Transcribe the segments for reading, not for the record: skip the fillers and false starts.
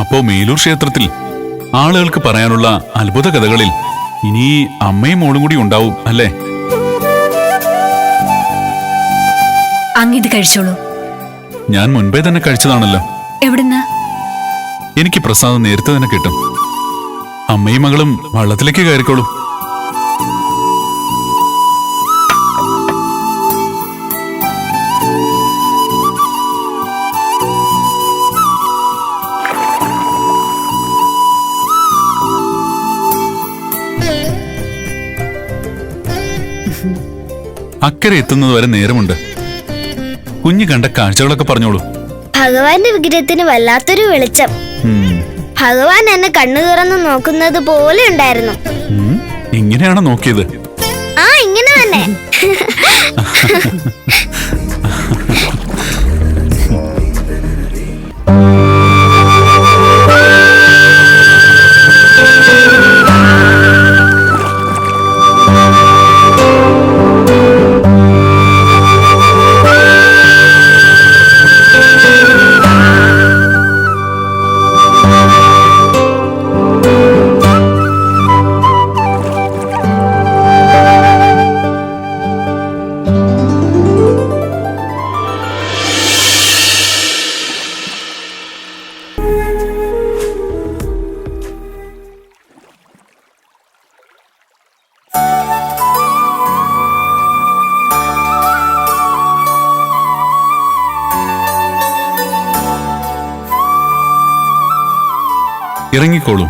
അപ്പോ മേലൂർ ക്ഷേത്രത്തിൽ ആളുകൾക്ക് പറയാനുള്ള അത്ഭുത കഥകളിൽ ഇനി അമ്മയും മോളും കൂടി ഉണ്ടാവും അല്ലേ? അങ്ങിത് കഴിച്ചോളൂ. ഞാൻ മുൻപേ തന്നെ കഴിച്ചതാണല്ലോ. എവിടുന്ന്? എനിക്ക് പ്രസാദം നേരത്തെ തന്നെ കിട്ടും. അമ്മയും മകളും വള്ളത്തിലേക്ക് കയറിക്കോളൂ. അക്കരെ എത്തുന്നത് വരെ നേരമുണ്ട്. കുഞ്ഞു കണ്ട കാഴ്ചകളൊക്കെ പറഞ്ഞോളൂ. ഭഗവാന്റെ വിഗ്രഹത്തിന് വല്ലാത്തൊരു വെളിച്ചം. ഭഗവാൻ എന്നെ കണ്ണു തുറന്ന് നോക്കുന്നത് പോലെ ഉണ്ടായിരുന്നു. ഇങ്ങനെയാണോ നോക്കിയത്? ആ, ഇങ്ങനെ തന്നെ. ഇറങ്ങിക്കോളൂ.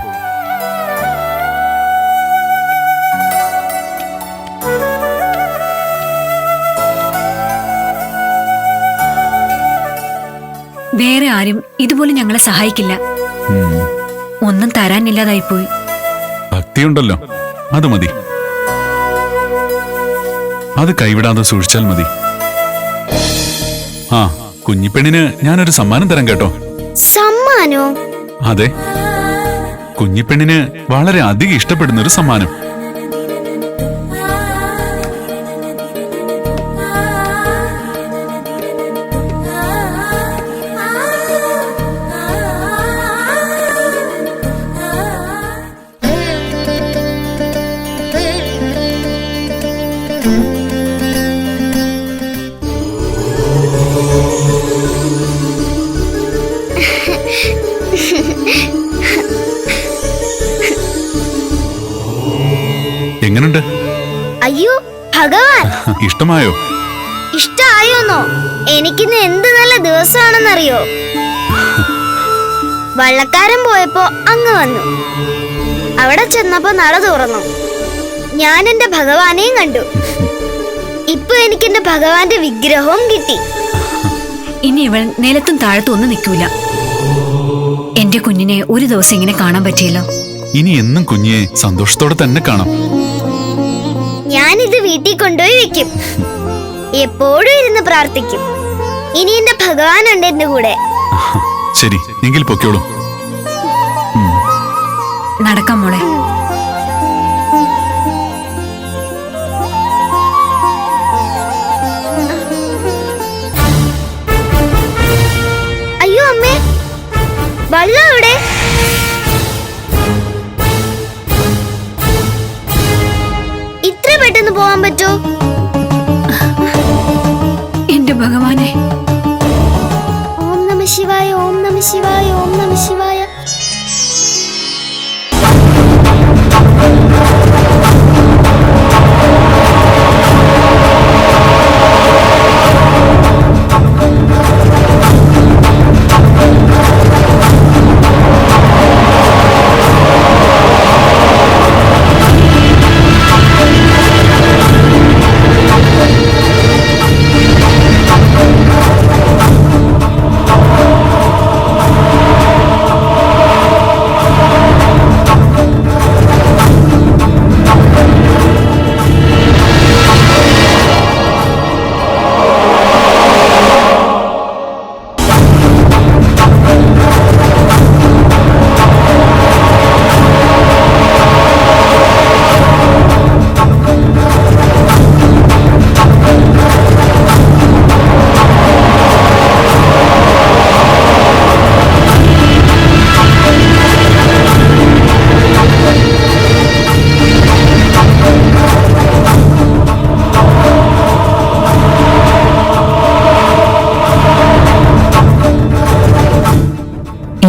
വേറെ ആരും ഇതുപോലെ ഞങ്ങളെ സഹായിക്കില്ല. ഒന്നും തരാനില്ലാതായിപ്പോയി. ഭക്തിയുണ്ടല്ലോ, അത് മതി. അത് കൈവിടാതെ സൂക്ഷിച്ചാൽ മതി. ആ, കുഞ്ഞിപ്പെണ്ണിന് ഞാനൊരു സമ്മാനം തരാം കേട്ടോ. സമ്മാനോ? അതെ, കുഞ്ഞിപ്പെണ്ണിന് വളരെ അധികം ഇഷ്ടപ്പെടുന്ന ഒരു സമ്മാനം. എങ്ങനുണ്ട്? അയ്യോ ഭഗവാൻ, ഇഷ്ടമായോ? ഇഷ്ടായോന്നോ? എനിക്കിന്ന് എന്ത് നല്ല ദിവസമാണെന്നറിയോ? വള്ളക്കാരൻ പോയപ്പോ അങ്ങ് വന്നു. അവിടെ ചെന്നപ്പോ നട തുറന്നു. ഞാൻ എന്റെ ഭഗവാനെയും കണ്ടു. ഇപ്പൊ എനിക്ക് എന്റെ ഭഗവാന്റെ വിഗ്രഹവും കിട്ടി. ഇനി ഇവൾ നിലത്തും താഴത്തും ഒന്നും നിൽക്കൂല. എന്റെ കുഞ്ഞിനെ ഒരു ദിവസം ഇങ്ങനെ കാണാൻ പറ്റിയല്ലോ. ഇനി എന്നും കുഞ്ഞിയെ സന്തോഷത്തോടെ തന്നെ കാണാം. ഞാനിത് വീട്ടിൽ കൊണ്ടുപോയി വെക്കും. എപ്പോഴും ഇരുന്ന് പ്രാർത്ഥിക്കും. ഇനി എന്റെ ഭഗവാനുണ്ട് എന്റെ കൂടെ. ശരി, എങ്കിൽ പൊക്കോളൂ. നടക്കാം മോളെ. അയ്യോ അമ്മേ, വള്ളം എവിടെ? ഇത്ര പെട്ടെന്ന് പോവാൻ പറ്റോ? എന്റെ ഭഗവാനെ. ഓം നമ ശിവായ, ഓം നമ ശിവായ, ഓം നമ ശിവായ.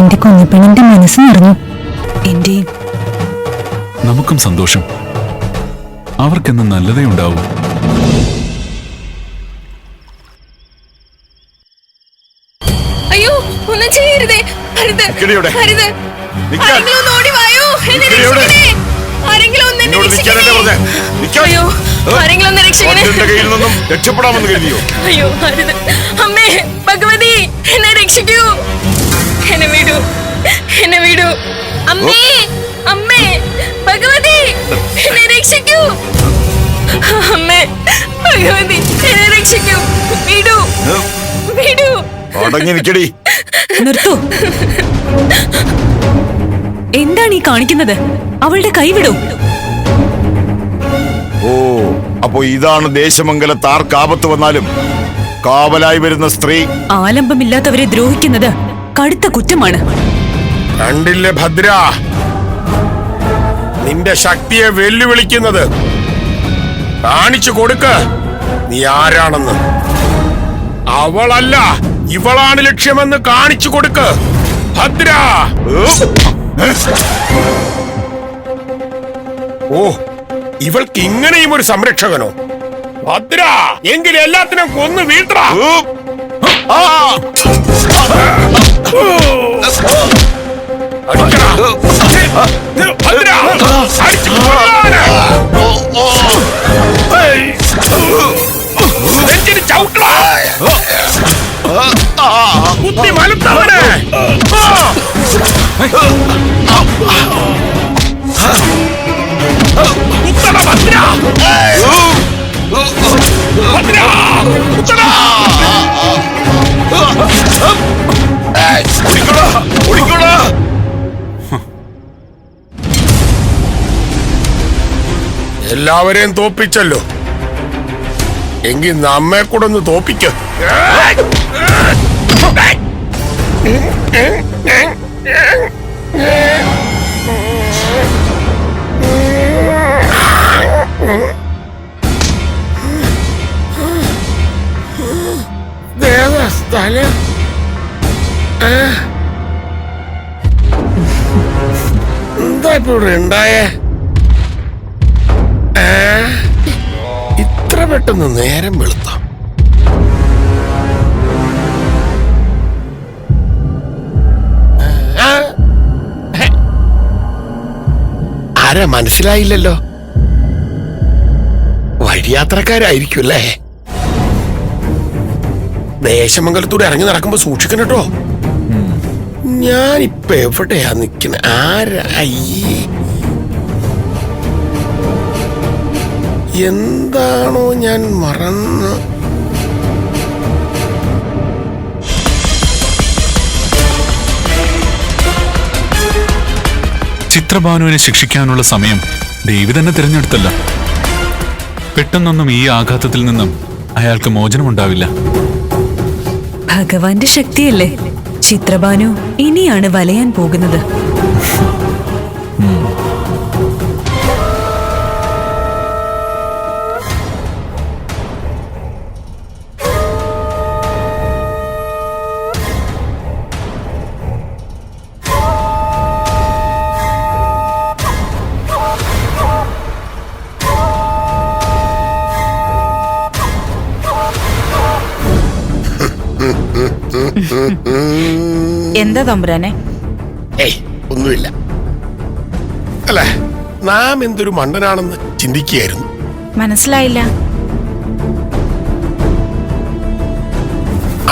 എന്റെ കുഞ്ഞിപ്പെണ്ണിന്റെ മനസ്സ് നിറഞ്ഞു. എന്റെയും. നമുക്കും സന്തോഷം. അവർക്കെന്ന് നല്ലതേ ഉണ്ടാവൂ. അയ്യോ, ഒന്നും ചെയ്യരുതേ. അരുത്, നിക്കടിവിടെ. അരുത്. നിക്കാൻ. ആരെങ്കിലും ഒന്ന് ഓടി വായോ. എന്നെ നിക്കടിവിടെ. രക്ഷിക്കണേ. ആരെങ്കിലും ഒന്ന് എന്നെ എന്നോട് നിൽക്കാനല്ലേ രക്ഷിക്കണേ. പറഞ്ഞേ? നിക്കാൻ. അയ്യോ, ആരെങ്കിലും ഒന്ന് രക്ഷിക്കണേ. ഒറ്റന്റെ കയ്യിൽ നിന്നും രക്ഷപ്പെടാമെന്ന് കരുതിയോ? അയ്യോ, അരുത്. അമ്മേ, ഭഗവതി, എന്നെ രക്ഷിക്കൂ. എന്നെ വിടൂ, എന്നെ വിടൂ. അമ്മേ, അമ്മേ, ഭഗവതി, എന്നെ രക്ഷിക്കൂ. അമ്മേ, ഭഗവതി, എന്നെ രക്ഷിക്കൂ. വിടൂ, വിടൂ. അടങ്ങി നിക്കടി. നിർത്തൂ. എന്താണ് ഈ കാണിക്കുന്നത്? അവളുടെ കൈവിടൂ. ഓ, അപ്പോ ഇതാണ് ദേശമംഗലത്ത് ആർക്കാപത്ത് വന്നാലും കാവലായി വരുന്ന സ്ത്രീ. ആലംബമില്ലാത്തവരെ ദ്രോഹിക്കുന്നത് കടുത്ത കുറ്റമാണ്. കണ്ടില്ലേ ഭദ്ര, നിന്റെ ശക്തിയെ വെല്ലുവിളിക്കുന്നത്. കാണിച്ചു കൊടുക്ക നീ ആരാണെന്ന്. അവളല്ല, ഇവളാണ് ലക്ഷ്യമെന്ന് കാണിച്ചു കൊടുക്ക ഭദ്ര. ഓ, ഇവൾക്ക് ഇങ്ങനെയും ഒരു സംരക്ഷകനോ? ഭദ്ര, എങ്കിൽ എല്ലാത്തിനും കൊന്നു വീഴ്ത്തറ. ബുദ്ധി മലത്തവനെ. എല്ലാവരെയും തോപ്പിച്ചല്ലോ, എങ്കിൽ നമ്മെ കൂടെ ഒന്ന് തോപ്പിക്ക. ദേവസ്ഥലം എന്താ ഇപ്പൊ ഇവിടെ ഉണ്ടായേ? ഇത്ര പെട്ടെന്ന് നേരം വെളുത്ത. ആരാ മനസ്സിലായില്ലല്ലോ? വഴിയാത്രക്കാരായിരിക്കും അല്ലേ? ദേശമംഗലത്തൂടെ ഇറങ്ങി നടക്കുമ്പോ സൂക്ഷിക്കണം കേട്ടോ. ഞാനിപ്പോ എവിടെയാ നിക്കണ? ആരാ? അയ്യേ, എന്താണോ ഞാൻ മറന്ന്. ചിത്രഭാനുവിനെ ശിക്ഷിക്കാനുള്ള സമയം ദേവി തന്നെ തിരഞ്ഞെടുത്തല്ല. പെട്ടെന്നൊന്നും ഈ ആഘാതത്തിൽ നിന്നും അയാൾക്ക് മോചനമുണ്ടാവില്ല. ഭഗവാന്റെ ശക്തിയല്ലേ ചിത്രഭാനു ഇനിയാണ് വലയാൻ പോകുന്നത്. എന്താ തമ്പുരാനെ? ഏയ്, ഒന്നുമില്ല. അല്ല, നാം എന്തൊരു മണ്ടനാണെന്ന് ചിന്തിക്കുകയായിരുന്നു. മനസ്സിലായില്ല.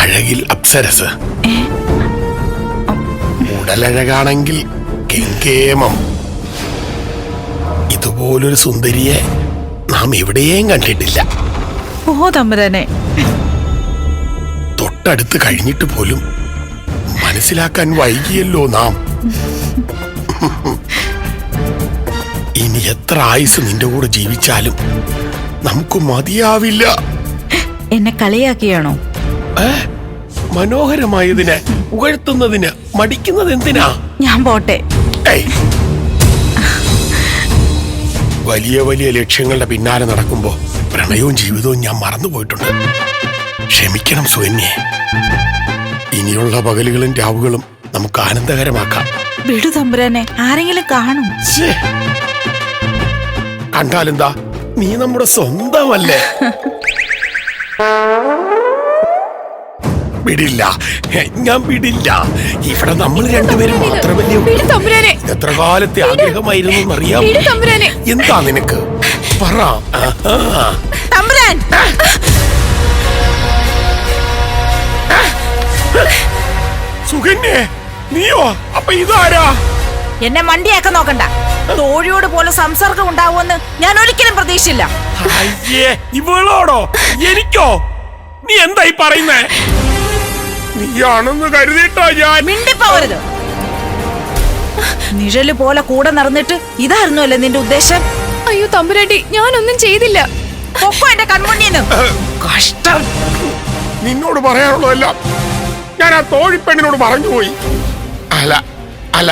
അഴകിൽ അപ്സരസ്, ഉടലഴകാണെങ്കിൽ കെങ്കേമം. ഇതുപോലൊരു സുന്ദരിയെ നാം എവിടെയും കണ്ടിട്ടില്ല. ഓ തമ്പുരാനെ, തൊട്ടടുത്ത് കഴിഞ്ഞിട്ട് പോലും മനസ്സിലാക്കാൻ വൈകിയല്ലോ നാം. ഇനി എത്ര ആയുസ് നിന്റെ കൂടെ ജീവിച്ചാലും നമുക്ക് മതിയാവില്ല. എന്നെ കളിയാക്കിയാണോ? മനോഹരമായതിനെ ഉയർത്തുന്നതിന് മടിക്കുന്നത് എന്തിനാ? ഞാൻ പോട്ടെ. ഏയ്, വലിയ വലിയ ലക്ഷ്യങ്ങളുടെ പിന്നാലെ നടക്കുമ്പോ പ്രണയവും ജീവിതവും ഞാൻ മറന്നുപോയിട്ടുണ്ട്. ക്ഷമിക്കണം സുകന്യെ. ഇനിയുള്ള പകലുകളും രാവുകളും നമുക്ക് ആനന്ദകരമാക്കാം. വിടു തമ്പുരാനെ, ആരെങ്കിലും കാണും. ശ്ശേ. കണ്ടാലെന്താ, നീ നമ്മുടെ സ്വന്തമല്ലേ. വിടില്ല, ഞാൻ വിടില്ല. ഇവിടെ നമ്മൾ രണ്ടുപേരും മാത്രമല്ലേ ഉള്ളൂ. തമ്പുരാനെ, എത്ര കാലത്തെ ആഗ്രഹമായിരുന്നു എന്നറിയാം. തമ്പുരാനെ. എന്താ നിനക്ക് പറ. തമ്പുരാൻ, സുകന്യേ, നീയോ? അപ്പൊ ഇതാരാ? എന്നെ മണ്ടിയാക്കാൻ നോക്കണ്ട. തോഴിയോട് പോലെ സംസർഗം ഉണ്ടാവുമെന്ന് ഞാൻ ഒരിക്കലും പ്രതീക്ഷിച്ചില്ല. അയ്യേ, ഇവളോടോ? എനിക്കോ? നീ എന്തായി പറയുന്നേ? നീയാണെന്ന് കരുതിയിട്ടോ ഞാൻ. മിണ്ടിപ്പോവരുത്. നിഴല് പോലെ കൂടെ നടന്നിട്ട് ഇതായിരുന്നു അല്ലേ നിന്റെ ഉദ്ദേശം? അയ്യോ തമ്പുരാട്ടി, ഞാനൊന്നും ചെയ്തില്ല. പൊക്കോ എന്റെ കൺമുന്നിന്ന്. കഷ്ടം. നിന്നോട് പറയാനുള്ളതല്ല ഞാൻ ആ തോഴിപ്പെണ്ണിനോട് പറഞ്ഞുപോയി. അല്ല അല്ല,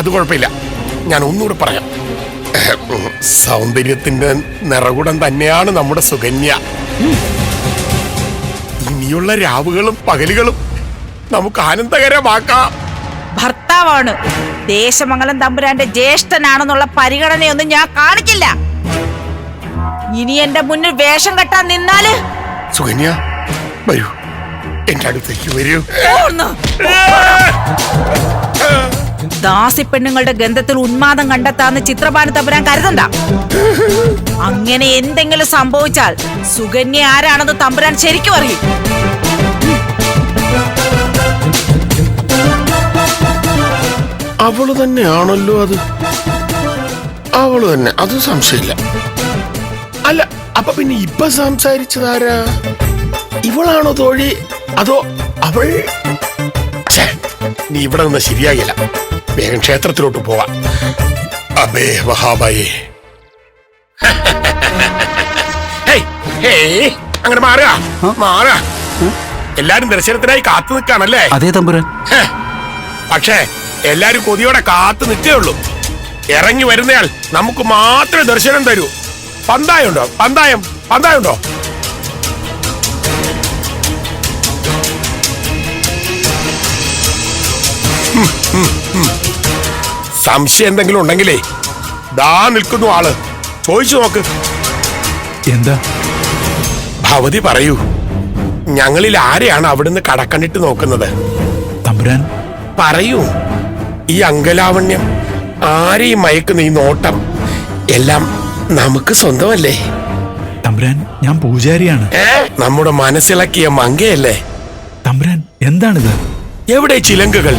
അത് കുഴപ്പമില്ല. ഞാൻ ഒന്നുകൂടെ പറയാം. സൗന്ദര്യത്തിന്റെ നിറകുടം തന്നെയാണ് നമ്മുടെ സുകന്യ. ഇനിയുള്ള രാവുകളും പകലുകളും നമുക്ക് ആനന്ദകരമാക്കാം. ഭർത്താവാണ്. ദേശമംഗലം തമ്പുരാന്റെ ജ്യേഷ്ഠനാണെന്നുള്ള പരിഗണനയൊന്നും ഞാൻ കാണിക്കില്ല. ഇനി എന്റെ മുന്നിൽ വേഷം കെട്ടാൻ നിന്നാല് സുകന്യ, വരൂ, എന്റെ അടുത്തേക്ക് വരൂ. ദാസി പെണ്ണുങ്ങളുടെ ഗന്ധത്തിൽ ഉന്മാദം കണ്ടെത്താന്ന് ചിത്രഭാനു തമ്പുരാൻ കരുതണ്ട. അങ്ങനെ എന്തെങ്കിലും സംഭവിച്ചാൽ സുകന്യ ആരാണെന്ന് തമ്പുരാൻ ശരിക്കും അറിയും. അവള് തന്നെയാണല്ലോ അത്. അവള് തന്നെ, അത് സംശയമില്ല. അല്ല, അപ്പൊ പിന്നെ ഇപ്പൊ സംസാരിച്ചതാരാ? ഇവളാണോ തോഴി, അതോ അവൾ? ഛേ, നീ ഇവിടെ നിന്ന് ശരിയാകില്ല. വേഗം ക്ഷേത്രത്തിലോട്ട് പോവാ. അബേ വഹാബായേ. അങ്ങനെ മാറുക. എല്ലാരും ദർശനത്തിനായി കാത്തു നിൽക്കാണല്ലേ? അതേ തമ്പുരാൻ. പക്ഷേ എല്ലാരും കൊതിയോടെ കാത്തു നിൽക്കേ ഉള്ളൂ. ഇറങ്ങി വരുന്നയാൾ നമുക്ക് മാത്രമേ ദർശനം തരൂ. പന്തായുണ്ടോ? പന്തായുണ്ടോ? സംശയം എന്തെങ്കിലും ഉണ്ടെങ്കിലേ ദാ നിൽക്കുന്നു ആള്. ചോദിച്ചു നോക്ക്. എന്താ? ഭവതി പറയൂ, ഞങ്ങളിൽ ആരെയാണ് അവിടുന്ന് കടക്കണ്ണിട്ട് നോക്കുന്നത്? തമ്പുരാൻ പറയൂ. ഈ അങ്കലാവണ്യം, ആരെയും മയക്കുന്ന ഈ നോട്ടം എല്ലാം നമുക്ക് സ്വന്തമല്ലേ? തമ്പുരാൻ, ഞാൻ പൂജാരിയാണ്. നമ്മുടെ മനസ്സിളക്കിയ മങ്കയല്ലേ? തമ്പുരാൻ, എന്താണിത്? എവിടെ ചിലങ്കുകൾ?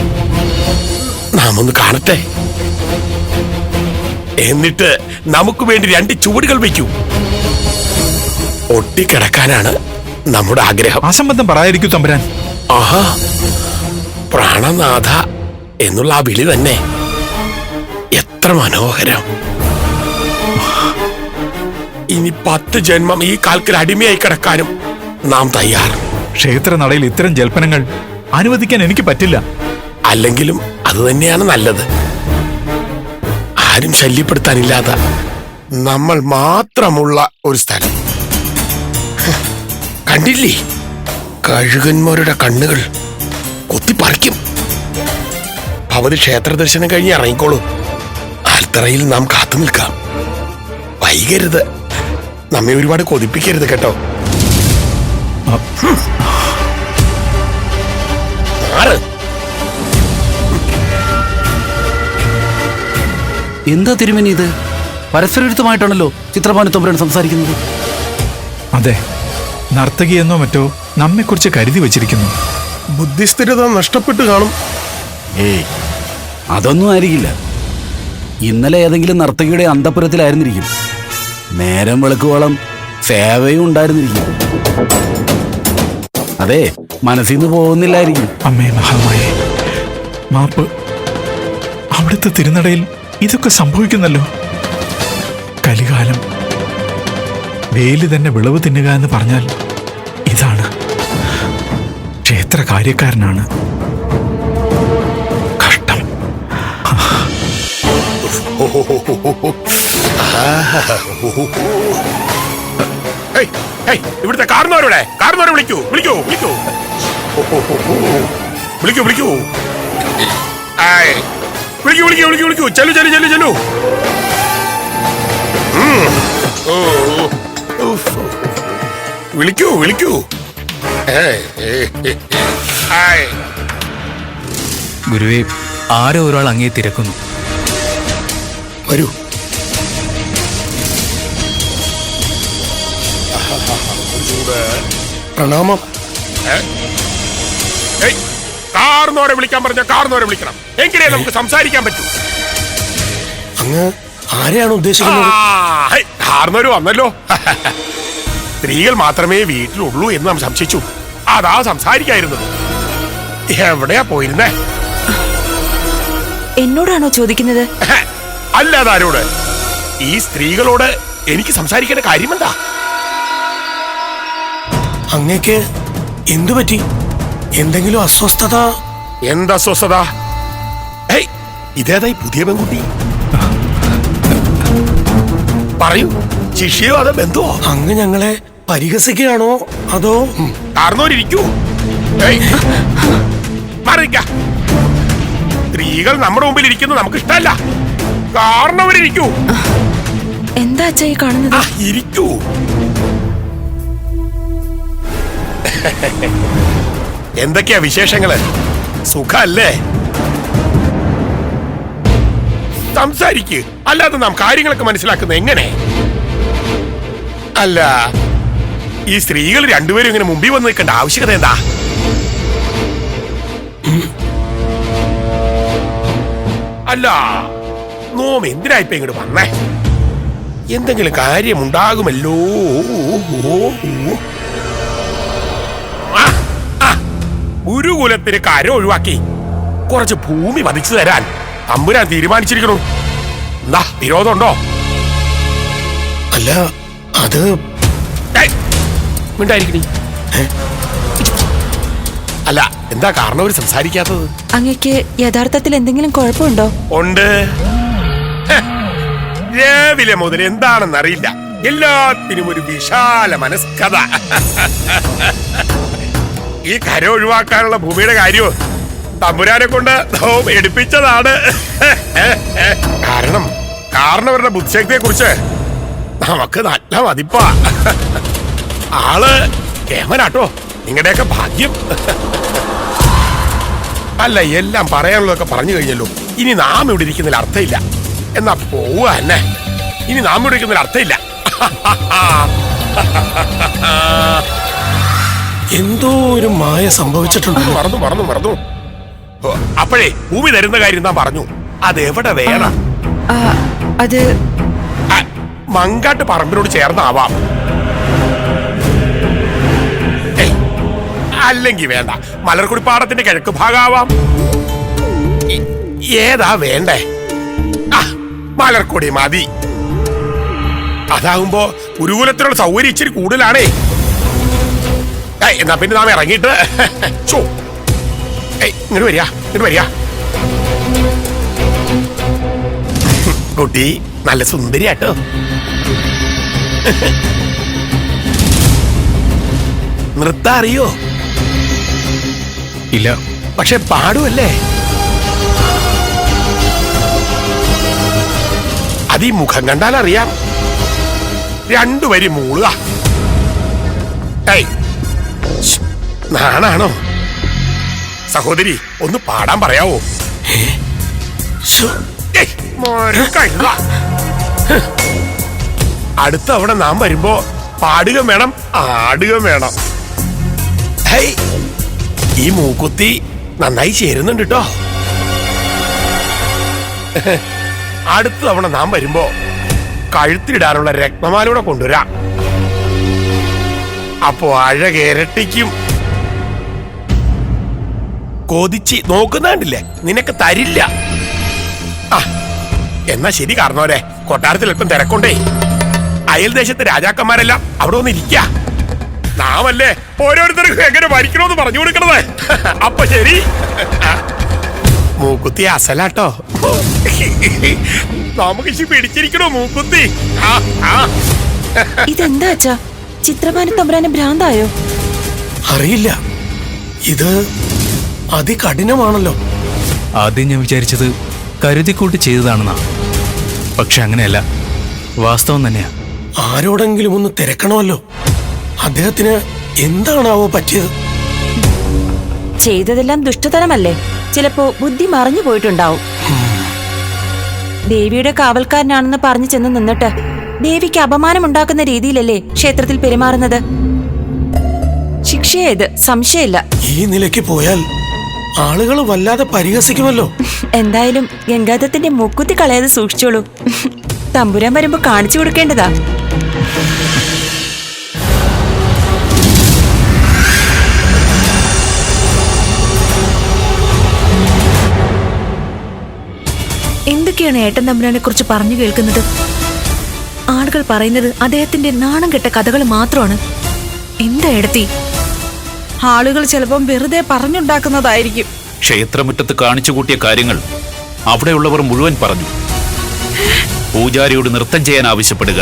നാം ഒന്ന് കാണട്ടെ. എന്നിട്ട് നമുക്ക് വേണ്ടി 2 ചുവടുകൾ വയ്ക്കൂ. ഒട്ടിക്കിടക്കാനാണ് നമ്മുടെ ആഗ്രഹം. അസംബന്ധം പറയാതിരിക്കൂ തമ്പുരാൻ. ആഹാ, പ്രാണനാഥ എന്നുള്ള ആ വിളി തന്നെ എത്ര മനോഹരം. ഇനി 10 ജന്മം ഈ കാൽക്കൽ അടിമയായി കിടക്കാനും നാം തയ്യാർ. ക്ഷേത്ര നടയിൽ ഇത്തരം ജൽപ്പനങ്ങൾ അനുവദിക്കാൻ എനിക്ക് പറ്റില്ല. അല്ലെങ്കിലും അത് തന്നെയാണ് നല്ലത്. ആരും ശല്യപ്പെടുത്താനില്ലാത്ത നമ്മൾ മാത്രമുള്ള ഒരു സ്ഥലം. കണ്ടില്ലേ, കഴുകന്മാരുടെ കണ്ണുകൾ കൊത്തിപ്പറിക്കും. ഭവതി ക്ഷേത്ര ദർശനം കഴിഞ്ഞ് ഇറങ്ങിക്കോളൂ. ആൽത്തറയിൽ നാം കാത്തു നിൽക്കാം. വൈകരുത്. നമ്മെ ഒരുപാട് കൊതിപ്പിക്കരുത് കേട്ടോ. മാറ്. എന്താ തിരുമേനി ഇത്? പരസ്പരവിരുദ്ധമായിട്ടാണല്ലോ ചിത്രഭാനു തമ്പുരാൻ സംസാരിക്കുന്നത്. അതെ, നർത്തകി എന്നോ മറ്റോ നമ്മെക്കുറിച്ച് കരുതി വച്ചിരിക്കുന്നു. ബുദ്ധിസ്ഥിരത നഷ്ടപ്പെട്ടു കാണും. അതൊന്നും ആയിരിക്കില്ല. ഇന്നലെ ഏതെങ്കിലും നർത്തകിയുടെ അന്തപുരത്തിലായിരുന്നിരിക്കും. നേരം വെളുക്കുവോളം സേവയും ഉണ്ടായിരുന്നിരിക്കും. അതെ, മനസ്സിൽ നിന്ന് പോകുന്നില്ലായിരിക്കും. അമ്മേ മഹാമായേ, മാപ്പ്. അവിടുത്തെ തിരുനടയിൽ ഇതൊക്കെ സംഭവിക്കുന്നല്ലോ. കലികാലം. വേലി തന്നെ വിളവ് തിന്നുക എന്ന് പറഞ്ഞാൽ ഇതാണ്. ക്ഷേത്ര കാര്യക്കാരനാണ്. കഷ്ടം. ഇവിടുത്തെ കാരണവരോടെ വിളിക്കൂ. വിളിക്കൂ വിളിക്കൂ വിളിക്കൂ വിളിക്കൂ ചെല്ലു ചെല്ലു ചെല്ലു ചെല്ലു. വിളിക്കൂ വിളിക്കൂ. ഗുരുവേ, ആരോ ഒരാൾ അങ്ങേ തിരക്കുന്നു. വരൂ. പ്രണാമം. കാർന്നോരെ വിളിക്കാൻ പറഞ്ഞ കാർന്നോരെ വിളിക്കണം. എങ്കിലേ നമുക്ക് സംസാരിക്കാൻ പറ്റൂ. അങ്ങ് ആരെയാണ് ഉദ്ദേശിക്കുന്നത്? കാർന്നോര് വന്നല്ലോ. സ്ത്രീകൾ മാത്രമേ വീട്ടിലുള്ളൂ എന്ന് നാം സംശയിച്ചു. അതാ സംസാരിക്കായിരുന്നത്. എവിടെയാ പോയിരുന്നേ? എന്നോടാണോ ചോദിക്കുന്നത്? അല്ലാതാരോട്? ഈ സ്ത്രീകളോട് എനിക്ക് സംസാരിക്കേണ്ട കാര്യമെന്താ? അങ്ങേക്ക് എന്തു പറ്റി? എന്തെങ്കിലും അസ്വസ്ഥത? എന്താ അസ്വസ്ഥത? ഇതേതായി പുതിയ പെൺകുട്ടി? പറയൂ, ശിഷ്യയോ അതോ ബന്ധുവോ? അങ്ങ് ഞങ്ങളെ പരിഹസിക്കുകയാണോ അതോ? കാർന്നോരിക്കൂ. സ്ത്രീകൾ നമ്മുടെ മുമ്പിൽ ഇരിക്കുന്നത് നമുക്ക് ഇഷ്ടമല്ല. കാരണവരിക്കൂ. എന്താ അച്ഛാ ഈ കാണുന്നത്? ഇരിക്കൂ. എന്തൊക്കെയാ വിശേഷങ്ങള്? സുഖല്ലേ? സംസാരിക്ക്. അല്ലാതെ നാം കാര്യങ്ങളൊക്കെ മനസ്സിലാക്കുന്നത് എങ്ങനെ? അല്ല, ഈ സ്ത്രീകൾ രണ്ടുപേരും ഇങ്ങനെ മുമ്പിൽ വന്ന് നിൽക്കേണ്ട ആവശ്യകത എന്താ? അല്ല, നോം എന്തിനായിപ്പോ ഇങ്ങോട്ട് വന്നേ? എന്തെങ്കിലും കാര്യമുണ്ടാകുമല്ലോ. ഗുരുകുലത്തിന് കരം ഒഴിവാക്കി കുറച്ച് ഭൂമി പതിച്ചു തരാൻ തമ്പുരാൻ തീരുമാനിച്ചിരിക്കണു. എന്താ വിരോധമുണ്ടോ? അല്ല, അത് മിണ്ടായിരിക്കണി. അല്ല, എന്താ കാരണം ഒരു സംസാരിക്കാത്തത്? അങ്ങക്ക് യഥാർത്ഥത്തിൽ എന്തെങ്കിലും കുഴപ്പമുണ്ടോ? ഉണ്ട്. രാവിലെ മുതൽ എന്താണെന്നറിയില്ല, എല്ലാത്തിനും ഒരു വിശാല മനസ്കഥ. ഈ കരം ഒഴിവാക്കാനുള്ള ഭൂമിയുടെ കാര്യവും തമ്പുരാനെ കൊണ്ട് എടുപ്പിച്ചതാണ്. കാരണവരുടെ ബുദ്ധിശക്തിയെ കുറിച്ച് നമുക്ക് നല്ല മതിപ്പാ. ആള് കേമനാട്ടോ. നിങ്ങളുടെയൊക്കെ ഭാഗ്യം. അല്ല, എല്ലാം പറയാനുള്ളതൊക്കെ പറഞ്ഞു കഴിഞ്ഞല്ലോ. ഇനി നാം ഇവിടെ ഇരിക്കുന്നതിൽ അർത്ഥമില്ല. എന്നാ പോവുക തന്നെ. ഇനി നാം ഇവിടെ ഇരിക്കുന്നതിൽ അർത്ഥമില്ല. എന്തോ ഒരു മായ സംഭവിച്ചിട്ടുണ്ട്. മറന്നു. അപ്പോഴേ ഭൂമി തരുന്ന കാര്യം നാം പറഞ്ഞു. അതെവിടെ വേണം? അത് മങ്കാട്ട് പറമ്പിനോട് ചേർന്നാവാം. അല്ലെങ്കിൽ വേണ്ട, മലർക്കുടിപ്പാടത്തിന്റെ കിഴക്ക് ഭാഗമാവാം. ഏതാ വേണ്ടേ? മലർക്കൊടി മതി. അതാകുമ്പോ ഗുരുകുലത്തിനുള്ള സൗകര്യം ഇച്ചിരി കൂടുതലാണേ. എന്നാ പിന്നെ നാം ഇറങ്ങിയിട്ട് ഇങ്ങോട്ട് വരിക. കുട്ടി നല്ല സുന്ദരിയാട്ടോ. നൃത്തം അറിയോ? ഇല്ല. പക്ഷെ പാടുമല്ലേ? അത് ഈ മുഖം കണ്ടാൽ അറിയാം. രണ്ടുപേരി മൂളുക. നാണാണോ? സഹോദരി, ഒന്ന് പാടാൻ പറയാവോ? അടുത്ത അവിടെ നാം വരുമ്പോ പാടുക വേണം, ആടുക വേണം. ഈ മൂക്കുത്തി നന്നായി ചേരുന്നുണ്ട് കേട്ടോ. അടുത്ത തവണ നാം വരുമ്പോ കഴുത്തിലിടാനുള്ള രത്നമാലൂടെ കൊണ്ടുവരാം. അപ്പോ അഴകേരട്ടിക്കും. കൊതിച്ച് നോക്കുന്നുണ്ടില്ലേ, നിനക്ക് തരില്ല. എന്നാ ശരി കാരണവരെ, കൊട്ടാരത്തിൽ അല്പം തിരക്കൊണ്ടേ. അയൽദേശത്തെ രാജാക്കന്മാരെല്ലാം അവിടെ ഒന്ന് ഇരിക്ക. നാമല്ലേ ഓരോരുത്തർക്കും എങ്ങനെ ഭരിക്കണമെന്ന് പറഞ്ഞു കൊടുക്കണത്. അപ്പൊ ശരി. മൂക്കുത്തി അസലാട്ടോ. നമുക്ക് പിടിച്ചിരിക്കണോ മൂക്കുത്തി? ഇതെന്താ അച്ഛാ, ചിത്രഭാനു തമ്പുരാന് ഭ്രാന്തായോ? അറിയില്ല, ഇത് അതികഠിനമാണല്ലോ. ആദ്യം ഞാൻ വിചാരിച്ചത് കരുതിക്കൂട്ടി ചെയ്തതാണെന്നാ. പക്ഷെ അങ്ങനെയല്ല, വാസ്തവം തന്നെയാ. ആരോടെങ്കിലും ഒന്ന് തിരക്കണമല്ലോ. അദ്ദേഹത്തിന് എന്താണാവോ പറ്റിയത്? ചെയ്തതെല്ലാം ദുഷ്ടതരമല്ലേ? ചിലപ്പോ ബുദ്ധി മറഞ്ഞു പോയിട്ടുണ്ടാവും. ദേവിയുടെ കാവൽക്കാരനാണെന്ന് പറഞ്ഞു ചെന്ന് നിന്നിട്ട് ദേവിക്ക് അപമാനമുണ്ടാക്കുന്ന രീതിയിലല്ലേ ക്ഷേത്രത്തിൽ പെരുമാറുന്നത്. ശിക്ഷയേത്, സംശയമില്ല. ഈ നിലയ്ക്ക് പോയാൽ ആളുകൾ വല്ലാതെ പരിഹസിക്കുമല്ലോ. എന്തായാലും ഗംഗാധത്തിന്റെ മുക്കുത്തി കളയാതെ സൂക്ഷിച്ചോളൂ. തമ്പുരാൻ വരുമ്പോ കാണിച്ചു കൊടുക്കേണ്ടതാ. എന്തൊക്കെയാണ് ഏട്ടൻ തമ്പുരാനെ കുറിച്ച് പറഞ്ഞു കേൾക്കുന്നത്? ആളുകൾ പറയുന്നത് അദ്ദേഹത്തിന്റെ നാണം കെട്ട കഥകൾ മാത്രമാണ്. എന്താ എടുത്തി? ആളുകൾ ചിലപ്പം വെറുതെ പറഞ്ഞുണ്ടാക്കുന്നതായിരിക്കും. ക്ഷേത്രമുറ്റത്ത് കാണിച്ചു കൂട്ടിയ കാര്യങ്ങൾ അവിടെയുള്ളവർ മുഴുവൻ പറഞ്ഞു. പൂജാരിയോട് നൃത്തം ചെയ്യാൻ ആവശ്യപ്പെടുക,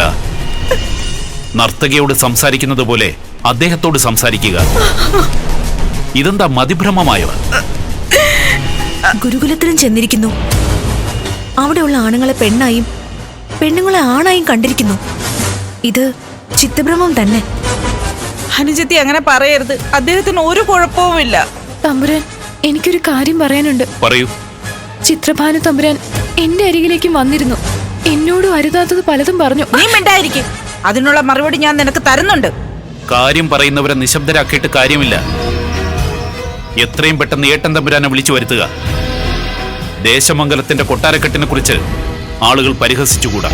നർത്തകിയോട് സംസാരിക്കുന്നത് പോലെ അദ്ദേഹത്തോട് സംസാരിക്കുക. ഇതെന്താ മതിഭ്രമമായോ? ഗുരുകുലത്തിലും ചെന്നിരിക്കുന്നു. അവിടെയുള്ള ആണുങ്ങളെ പെണ്ണായും പെണ്ണുങ്ങളെ ആണായും കണ്ടിരിക്കുന്നു. ഇത് ചിത്തഭ്രമം തന്നെ. അനുജത്തി അങ്ങനെ പറയരുത്. അദ്ദേഹത്തിന് ഒരു കുഴപ്പവുമില്ല. തമ്പുരാൻ, എനിക്കൊരു കാര്യം പറയാനുണ്ട്. പറയൂ. ചിത്രഭാനു തമ്പുരാൻ എന്റെ അരികിലേക്ക് വന്നിരുന്നു. എന്നോടും അരുതാത്തത് പലതും പറഞ്ഞു. നീ മിണ്ടായിരിക്കും. അതിനുള്ള മറുപടി ഞാൻ നിനക്ക് തരുന്നുണ്ട്. കാര്യം പറയുന്നവരെ നിശബ്ദരാക്കിയിട്ട് കാര്യമില്ല. എത്രയും പെട്ടെന്ന് ഏട്ടൻ തമ്പുരാനെ വിളിച്ചു വരുത്തുക. ദേശമംഗലത്തിന്റെ കൊട്ടാരക്കെട്ടിനെ കുറിച്ച് ആളുകൾ പരിഹസിച്ചുകൂടാ.